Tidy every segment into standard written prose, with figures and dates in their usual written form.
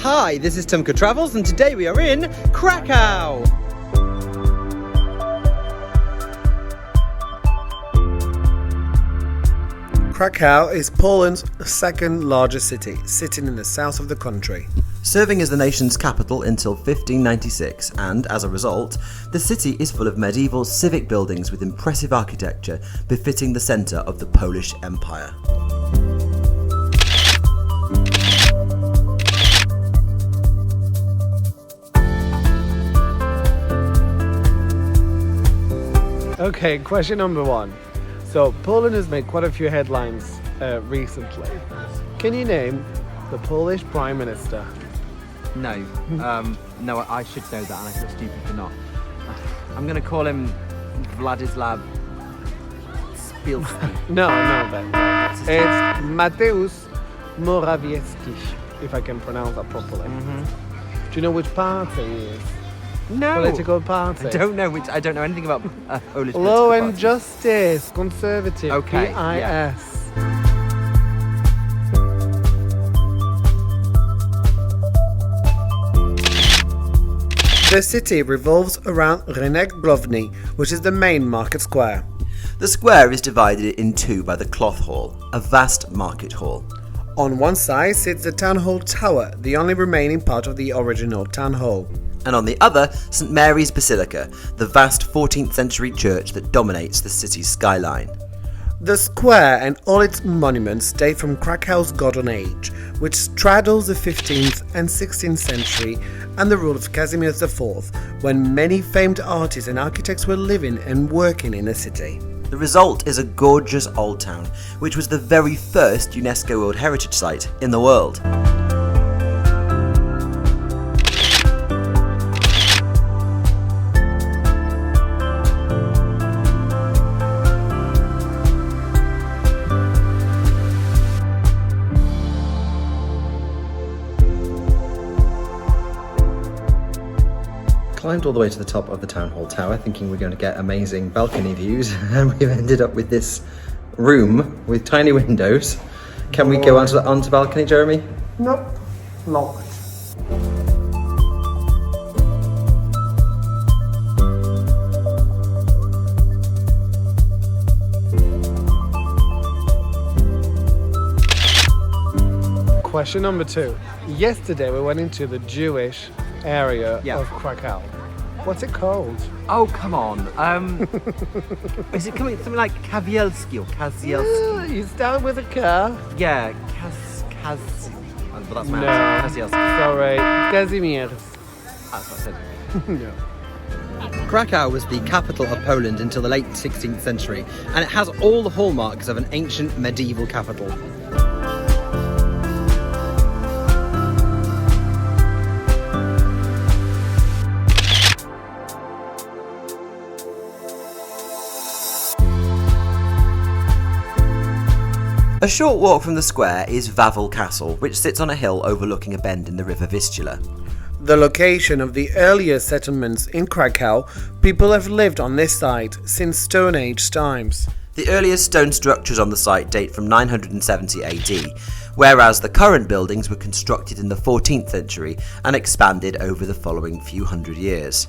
Hi, this is Tumka Travels and today we are in Krakow! Krakow is Poland's second largest city, sitting in the south of the country. Serving as the nation's capital until 1596, and as a result, the city is full of medieval civic buildings with impressive architecture befitting the centre of the Polish Empire. Okay, question number one. So, Poland has made quite a few headlines recently. Can you name the Polish Prime Minister? No. No, I should know that and I feel stupid for not. I'm going to call him Vladislav Spielski. No, Ben. It's Mateusz Morawiecki, if I can pronounce that properly. Do you know which party he is? No. Political party. I don't know anything about Polish Law political and parties. Justice, Conservative, Okay, PIS. yeah. The city revolves around Ryenk Glowny, which is the main market square. The square is divided in two by the Cloth Hall, a vast market hall. On one side sits the town hall tower, the only remaining part of the original town hall. And on the other, St Mary's Basilica, the vast 14th century church that dominates the city's skyline. The square and all its monuments date from Krakow's Golden Age, which straddles the 15th and 16th century and the rule of Casimir IV, when many famed artists and architects were living and working in the city. The result is a gorgeous old town, which was the very first UNESCO World Heritage Site in the world. Climbed all the way to the top of the town hall tower thinking we're going to get amazing balcony views, and we've ended up with this room with tiny windows. Can we go onto the balcony, Jeremy? Nope, locked. Question number two. Yesterday we went into the Jewish area of Krakow. What's it called? Oh, come on. Is it something like Kawielski or Kazielski? You start with a K. Yeah, Kaz. But that's my No. answer. Kazielski. Sorry, Casimir. That's what I said. No. Krakow was the capital of Poland until the late 16th century, and it has all the hallmarks of an ancient medieval capital. A short walk from the square is Wawel Castle, which sits on a hill overlooking a bend in the river Vistula. The location of the earlier settlements in Krakow, people have lived on this site since Stone Age times. The earliest stone structures on the site date from 970 AD, whereas the current buildings were constructed in the 14th century and expanded over the following few hundred years.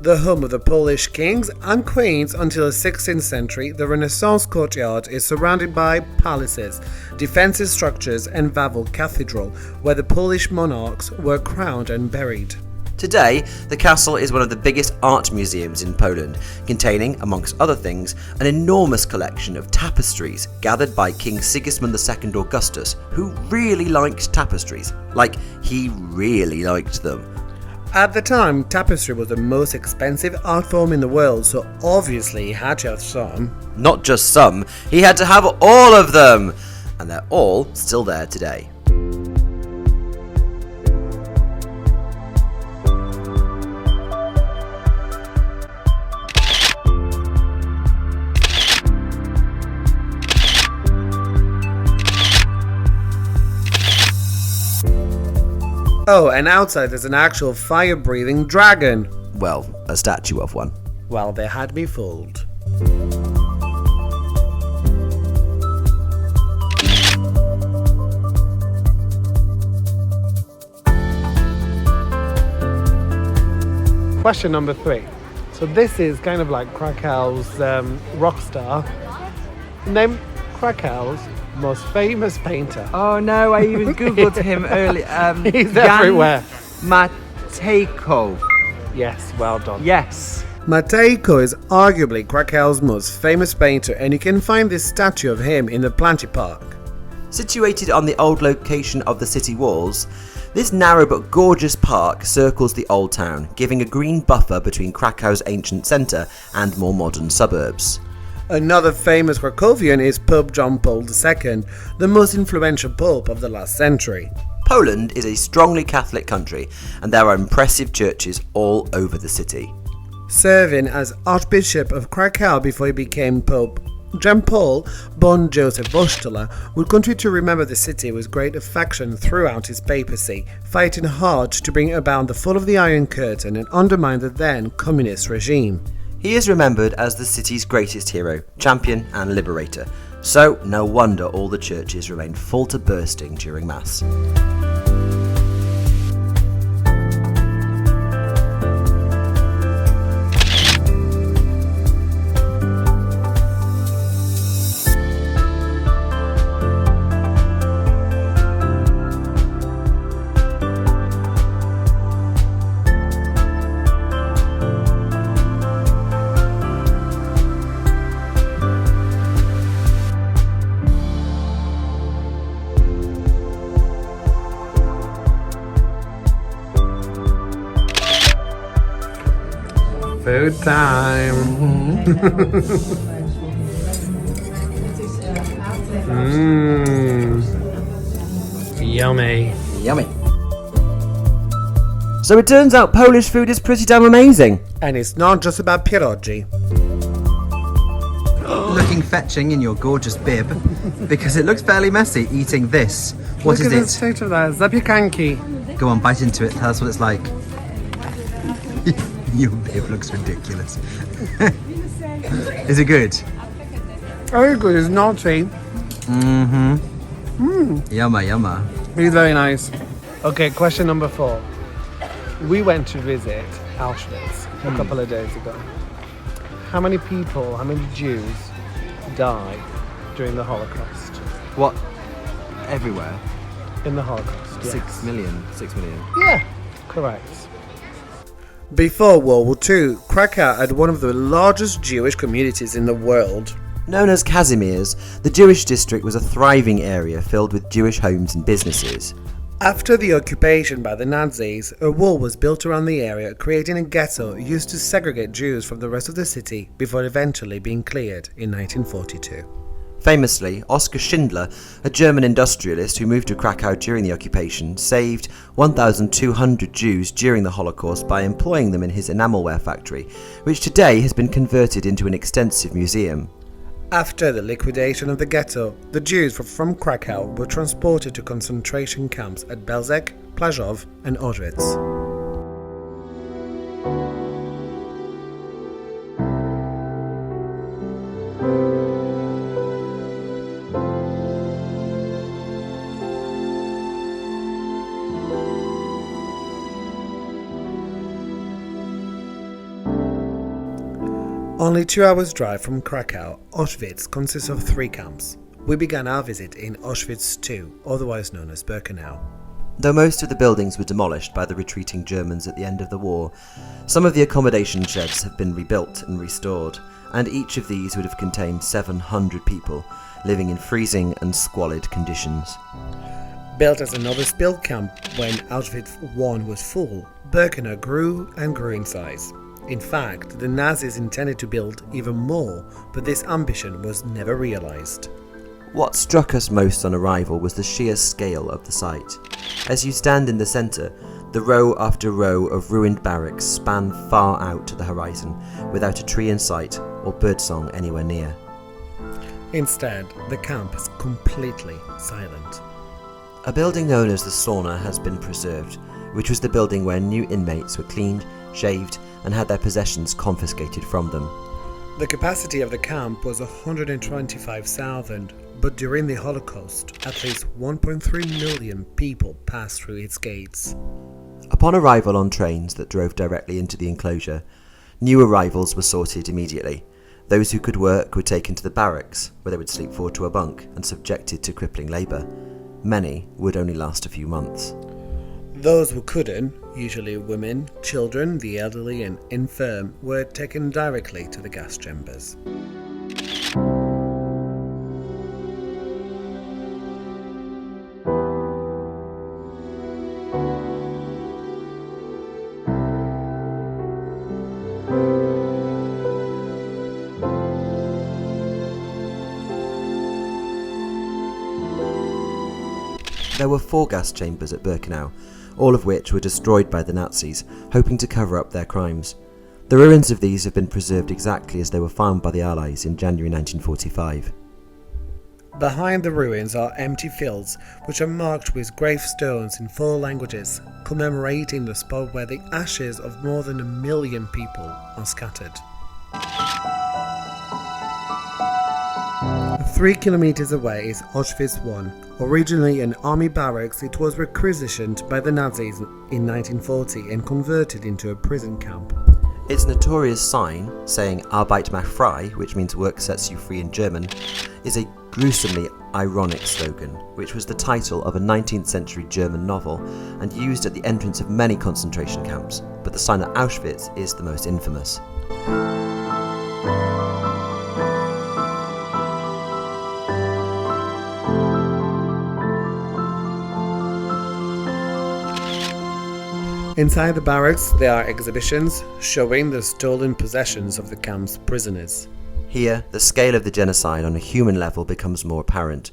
The home of the Polish kings and queens until the 16th century, the Renaissance courtyard is surrounded by palaces, defensive structures and Wawel Cathedral, where the Polish monarchs were crowned and buried. Today, the castle is one of the biggest art museums in Poland, containing, amongst other things, an enormous collection of tapestries gathered by King Sigismund II Augustus, who really liked tapestries. Like, he really liked them. At the time, tapestry was the most expensive art form in the world, so obviously he had to have some. Not just some, he had to have all of them! And they're all still there today. Oh, and outside there's an actual fire-breathing dragon. Well, a statue of one. Well, they had me fooled. Question number 3. So this is kind of like Krakow's rock star. Name Krakow's most famous painter. Oh no, I even googled him earlier. He's Jan everywhere. Matejko. Yes, well done. Yes. Matejko is arguably Krakow's most famous painter, and you can find this statue of him in the Planty Park. Situated on the old location of the city walls, this narrow but gorgeous park circles the old town, giving a green buffer between Krakow's ancient centre and more modern suburbs. Another famous Krakowian is Pope John Paul II, the most influential pope of the last century. Poland is a strongly Catholic country, and there are impressive churches all over the city. Serving as Archbishop of Krakow before he became Pope, John Paul, born Joseph Vostola, would continue to remember the city with great affection throughout his papacy, fighting hard to bring about the fall of the Iron Curtain and undermine the then communist regime. He is remembered as the city's greatest hero, champion and liberator, so no wonder all the churches remain full to bursting during Mass. Food time. Yummy. Yummy. So it turns out Polish food is pretty damn amazing. And it's not just about pierogi. Looking fetching in your gorgeous bib, because it looks fairly messy eating this. What Look is at the it? state of that. Zapiekanki. Go on, bite into it. Tell us what it's like. Your bib looks ridiculous. Is it good? Very good. It's naughty. Yumma, yumma. It's very nice. Okay, question number 4. We went to visit Auschwitz a couple of days ago. How many people, how many Jews died during the Holocaust? What? Everywhere? In the Holocaust, yes. 6 million. 6 million. Yeah, correct. Before World War II, Krakow had one of the largest Jewish communities in the world. Known as Kazimierz, the Jewish district was a thriving area filled with Jewish homes and businesses. After the occupation by the Nazis, a wall was built around the area, creating a ghetto used to segregate Jews from the rest of the city before eventually being cleared in 1942. Famously, Oskar Schindler, a German industrialist who moved to Krakow during the occupation, saved 1,200 Jews during the Holocaust by employing them in his enamelware factory, which today has been converted into an extensive museum. After the liquidation of the ghetto, the Jews from Krakow were transported to concentration camps at Belzec, Plazov and Auschwitz. Only 2 hours drive from Krakow, Auschwitz consists of 3 camps. We began our visit in Auschwitz II, otherwise known as Birkenau. Though most of the buildings were demolished by the retreating Germans at the end of the war, some of the accommodation sheds have been rebuilt and restored, and each of these would have contained 700 people, living in freezing and squalid conditions. Built as another spill camp when Auschwitz I was full, Birkenau grew and grew in size. In fact, the Nazis intended to build even more, but this ambition was never realized. What struck us most on arrival was the sheer scale of the site. As you stand in the centre, the row after row of ruined barracks span far out to the horizon, without a tree in sight or birdsong anywhere near. Instead, the camp is completely silent. A building known as the sauna has been preserved, which was the building where new inmates were cleaned, shaved, and had their possessions confiscated from them. The capacity of the camp was 125,000, but during the Holocaust, at least 1.3 million people passed through its gates. Upon arrival on trains that drove directly into the enclosure, new arrivals were sorted immediately. Those who could work were taken to the barracks, where they would sleep 4 to a bunk and subjected to crippling labour. Many would only last a few months. Those who couldn't, usually women, children, the elderly and infirm, were taken directly to the gas chambers. There were 4 gas chambers at Birkenau, all of which were destroyed by the Nazis, hoping to cover up their crimes. The ruins of these have been preserved exactly as they were found by the Allies in January 1945. Behind the ruins are empty fields, which are marked with gravestones in 4 languages, commemorating the spot where the ashes of more than 1 million people are scattered. 3 kilometers away is Auschwitz-I. Originally an army barracks, it was requisitioned by the Nazis in 1940 and converted into a prison camp. Its notorious sign, saying Arbeit macht frei, which means work sets you free in German, is a gruesomely ironic slogan, which was the title of a 19th century German novel and used at the entrance of many concentration camps, but the sign at Auschwitz is the most infamous. Inside the barracks there are exhibitions showing the stolen possessions of the camp's prisoners. Here, the scale of the genocide on a human level becomes more apparent,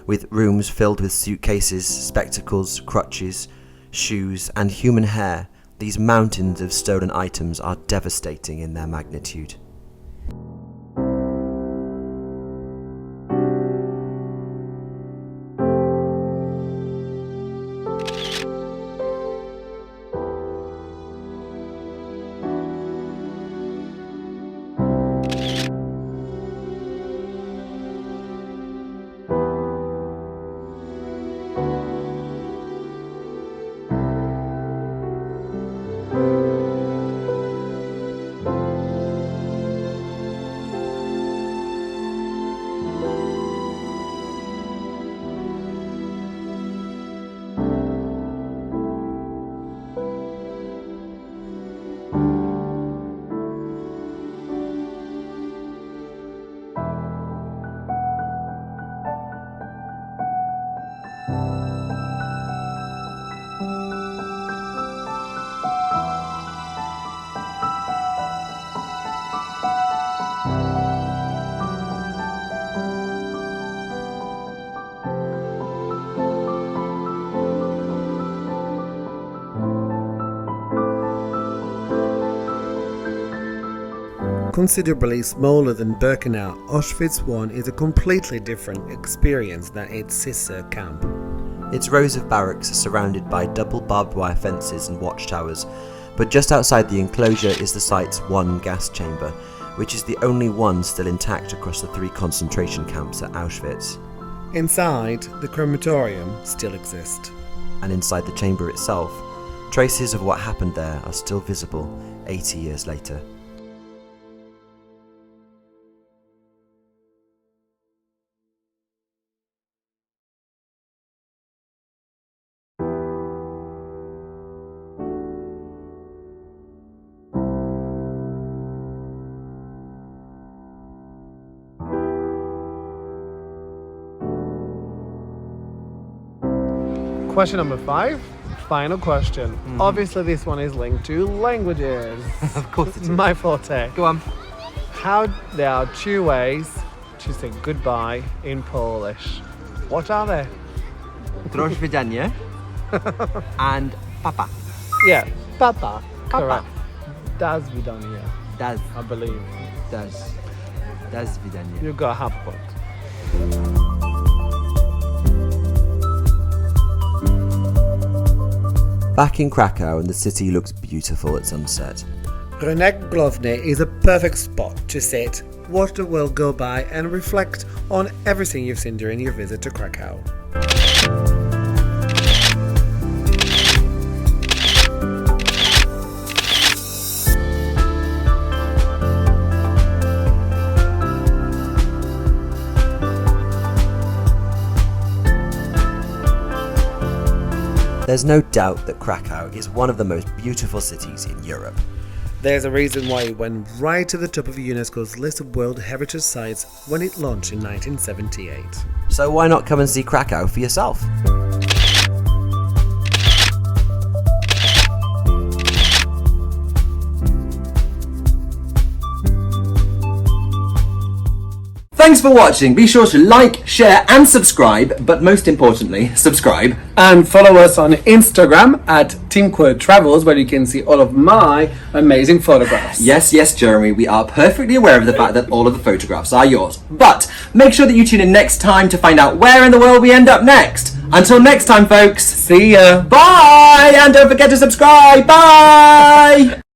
with rooms filled with suitcases, spectacles, crutches, shoes, and human hair. These mountains of stolen items are devastating in their magnitude. Considerably smaller than Birkenau, Auschwitz-I is a completely different experience than its sister camp. Its rows of barracks are surrounded by double barbed wire fences and watchtowers, but just outside the enclosure is the site's one gas chamber, which is the only one still intact across the 3 concentration camps at Auschwitz. Inside, the crematorium still exists. And inside the chamber itself, traces of what happened there are still visible 80 years later. Question number 5, final question. Obviously this one is linked to languages. Of course it is. My forte. Go on. How there are 2 ways to say goodbye in Polish. What are they? Do widzenia and papa. Yeah, papa. Papa. Correct. Das widzenia, Das, I believe. das widzenia. You got half point. Back in Krakow, and the city looks beautiful at sunset. Ryenk Glowny is a perfect spot to sit, watch the world go by and reflect on everything you've seen during your visit to Krakow. There's no doubt that Krakow is one of the most beautiful cities in Europe. There's a reason why it went right to the top of UNESCO's list of World Heritage Sites when it launched in 1978. So why not come and see Krakow for yourself? Thanks for watching. Be sure to like, share and subscribe, but most importantly, subscribe. And follow us on Instagram at Team Quirk Travels, where you can see all of my amazing photographs. Yes, Jeremy, we are perfectly aware of the fact that all of the photographs are yours. But make sure that you tune in next time to find out where in the world we end up next. Until next time, folks. See ya. Bye! And don't forget to subscribe. Bye!